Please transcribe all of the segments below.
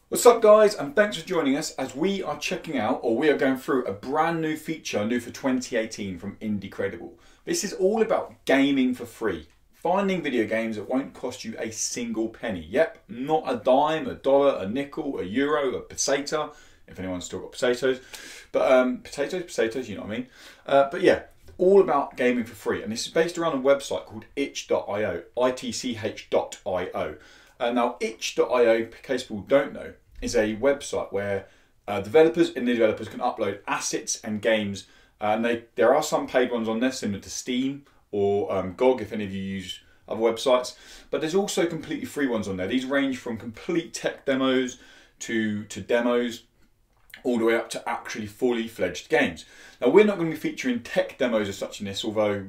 What's up guys, and thanks for joining us as we are checking out, or we are going through a brand new feature new for 2018 from Indecredible. This is all about gaming for free. Finding video games that won't cost you a single penny. Yep, not a dime, a dollar, a nickel, a euro, a peseta, if anyone's still got potatoes. But potatoes, you know what I mean. But yeah, all about gaming for free. And this is based around a website called itch.io, itch.io. Now, itch.io, in case people don't know, is a website where developers and indie developers can upload assets and games. And there are some paid ones on there, similar to Steam or GOG, if any of you use other websites. But there's also completely free ones on there. These range from complete tech demos to demos, all the way up to actually fully fledged games. Now, we're not going to be featuring tech demos as such in this, although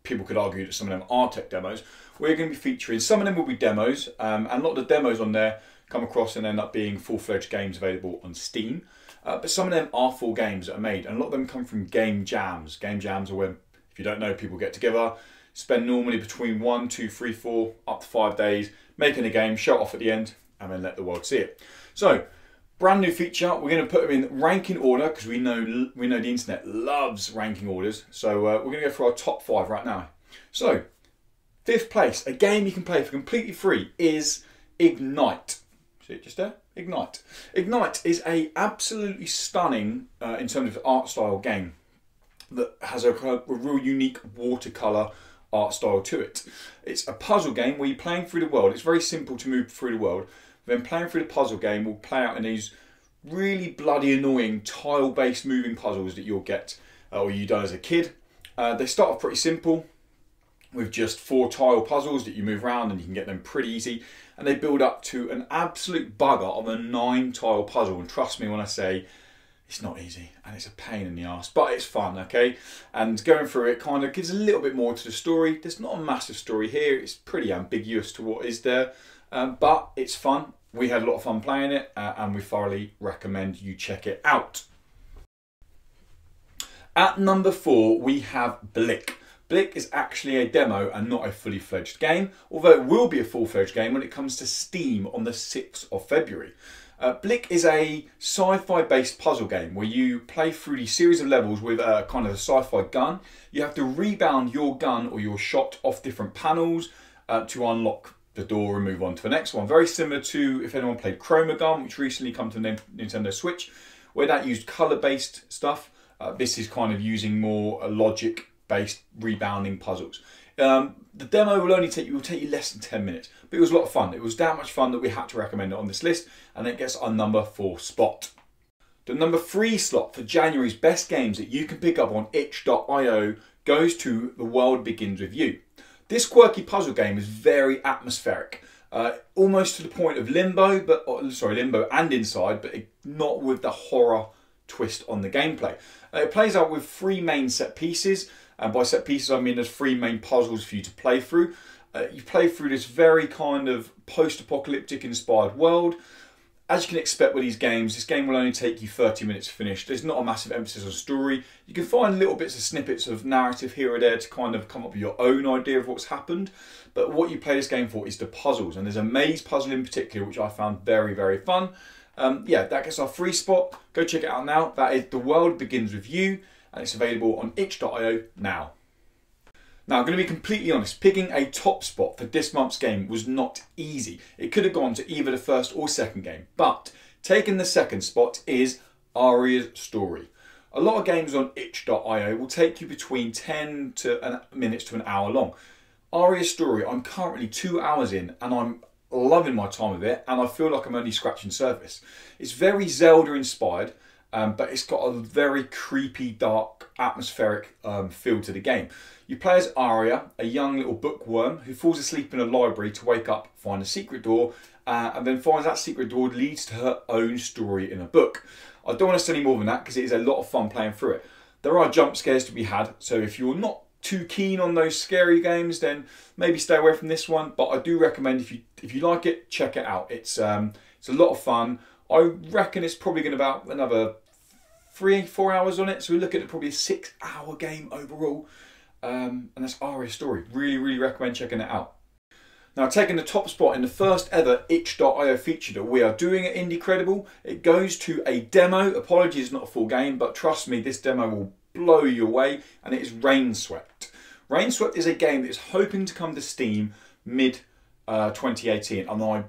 people could argue that some of them are tech demos. We're going to be featuring, some of them will be demos, and a lot of the demos on there come across and end up being full-fledged games available on Steam. But some of them are full games that are made, and a lot of them come from game jams. Game jams are when, if you don't know, people get together, spend normally between 1, 2, 3, 4, up to 5 days making a game, show it off at the end, and then let the world see it. So, brand new feature. We're going to put them in ranking order because we know the internet loves ranking orders. So we're going to go for our top 5 right now. So, 5th place, a game you can play for completely free is Ignite. See it just there? Ignite. Ignite is a absolutely stunning, in terms of art style, game that has a real unique watercolor art style to it. It's a puzzle game where you're playing through the world. It's very simple to move through the world. Then playing through the puzzle game will play out in these really bloody annoying tile-based moving puzzles that you'll get, or you've done as a kid. They start off pretty simple, with just 4 tile puzzles that you move around and you can get them pretty easy. And they build up to an absolute bugger of a 9 tile puzzle. And trust me when I say it's not easy and it's a pain in the arse, but it's fun, okay? And going through it kind of gives a little bit more to the story. There's not a massive story here. It's pretty ambiguous to what is there, but it's fun. We had a lot of fun playing it and we thoroughly recommend you check it out. At number 4, we have Blik. Blik is actually a demo and not a fully fledged game, although it will be a full-fledged game when it comes to Steam on the 6th of February. Blik is a sci-fi based puzzle game where you play through these series of levels with a kind of a sci-fi gun. You have to rebound your gun or your shot off different panels to unlock the door and move on to the next one. Very similar to, if anyone played Chroma Gun, which recently come to Nintendo Switch, where that used color-based stuff. This is kind of using more logic-based rebounding puzzles. The demo will take you less than 10 minutes, but it was a lot of fun. It was that much fun that we had to recommend it on this list, and it gets our number 4 spot. The number 3 slot for January's best games that you can pick up on itch.io goes to The World Begins With You. This quirky puzzle game is very atmospheric, almost to the point of Limbo, Limbo and Inside, but not with the horror twist on the gameplay. It plays out with 3 main set pieces, and by set pieces I mean there's 3 main puzzles for you to play through. You play through this very kind of post-apocalyptic inspired world. As you can expect with these games, this game will only take you 30 minutes to finish. There's not a massive emphasis on story. You can find little bits of snippets of narrative here or there to kind of come up with your own idea of what's happened. But what you play this game for is the puzzles. And there's a maze puzzle in particular, which I found very, very fun. Yeah, that gets our 3 spot. Go check it out now. That is The World Begins With You, and it's available on itch.io now. Now, I'm going to be completely honest, picking a top spot for this month's game was not easy. It could have gone to either the first or second game, but taking the second spot is Arias Story. A lot of games on itch.io will take you between 10 minutes to an hour long. Arias Story, I'm currently 2 hours in and I'm loving my time with it, and I feel like I'm only scratching surface. It's very Zelda inspired, but it's got a very creepy, dark, atmospheric feel to the game. You play as Aria, a young little bookworm who falls asleep in a library to wake up, find a secret door, and then finds that secret door leads to her own story in a book. I don't want to say any more than that because it is a lot of fun playing through it. There are jump scares to be had, so if you're not too keen on those scary games, then maybe stay away from this one. But I do recommend, if you like it, check it out. It's a lot of fun. I reckon it's probably going to about another 3-4 hours on it, so we're looking at probably a 6-hour game overall. And that's Arias Story. Really, really recommend checking it out. Now, taking the top spot in the first ever itch.io feature that we are doing at Indie Credible, it goes to a demo. Apologies, not a full game, but trust me, this demo will blow you away, and it is Rainswept. Rainswept is a game that is hoping to come to Steam mid 2018, and I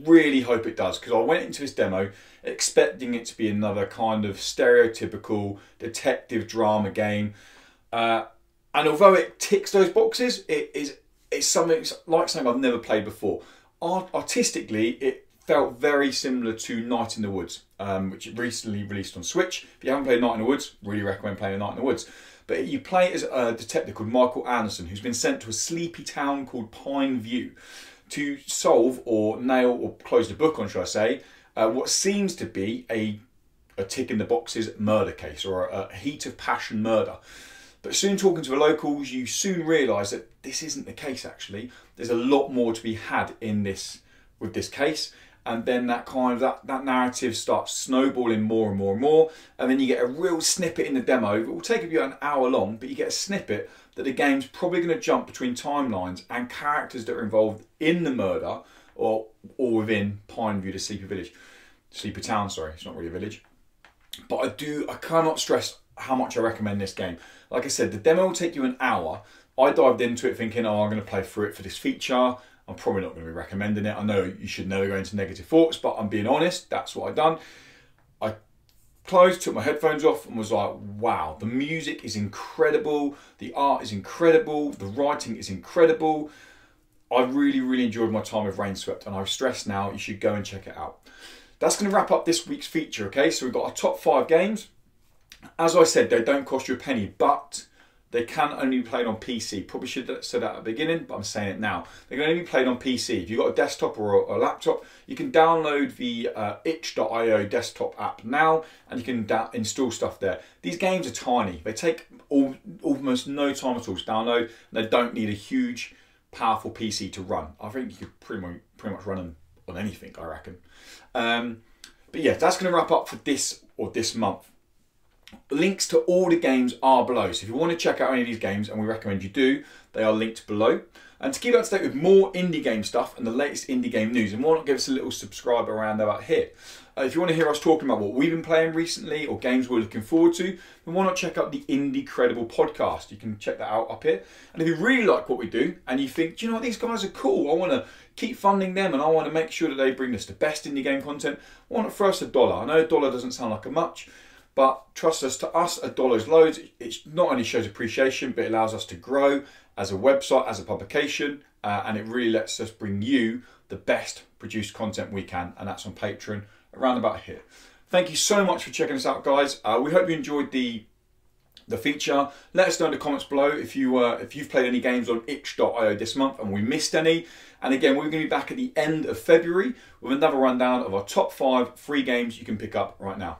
really hope it does, because I went into this demo expecting it to be another kind of stereotypical detective drama game, and although it ticks those boxes, it's something I've never played before. Artistically, it felt very similar to Night in the Woods, which it recently released on Switch. If you haven't played Night in the Woods, really recommend playing Night in the Woods. But you play as a detective called Michael Anderson, who's been sent to a sleepy town called Pine View to solve or nail or close the book on, should I say, what seems to be a tick in the boxes murder case, or a heat of passion murder. But soon talking to the locals, you soon realise that this isn't the case actually. There's a lot more to be had in this with this case. And then that narrative starts snowballing more and more and more. And then you get a real snippet in the demo. It will take you an hour long, but you get a snippet that the game's probably going to jump between timelines and characters that are involved in the murder or within Pineview, the sleepy town, sorry, it's not really a village. But I cannot stress how much I recommend this game. Like I said, the demo will take you an hour. I dived into it thinking, oh, I'm going to play through it for this feature. I'm probably not going to be recommending it. I know you should never go into negative thoughts, but I'm being honest, that's what I've done. I closed, took my headphones off and was like, wow, the music is incredible. The art is incredible. The writing is incredible. I really, really enjoyed my time with Rainswept, and I stress now you should go and check it out. That's going to wrap up this week's feature, okay? So we've got our top 5 games. As I said, they don't cost you a penny, but they can only be played on PC. Probably should have said that at the beginning, but I'm saying it now. They can only be played on PC. If you've got a desktop or a laptop, you can download the itch.io desktop app now, and you can install stuff there. These games are tiny. They take almost no time at all to download, and they don't need a huge, powerful PC to run. I think you could pretty much run them on anything, I reckon. But yeah, that's going to wrap up for this month. Links to all the games are below, so if you want to check out any of these games, and we recommend you do, they are linked below. And to keep up to date with more indie game stuff and the latest indie game news, and why not give us a little subscribe around about here. If you want to hear us talking about what we've been playing recently or games we're looking forward to, then why not check out the Indie Credible podcast. You can check that out up here. And if you really like what we do and you think, do you know what, these guys are cool, I want to keep funding them and I want to make sure that they bring us the best indie game content, why not throw us $1? I know $1 doesn't sound like much, but trust us, to us, $1 is loads. It not only shows appreciation, but it allows us to grow as a website, as a publication, and it really lets us bring you the best produced content we can, and that's on Patreon, around about here. Thank you so much for checking us out, guys. We hope you enjoyed the feature. Let us know in the comments below if you've played any games on itch.io this month and we missed any. And again, we're going to be back at the end of February with another rundown of our top 5 free games you can pick up right now.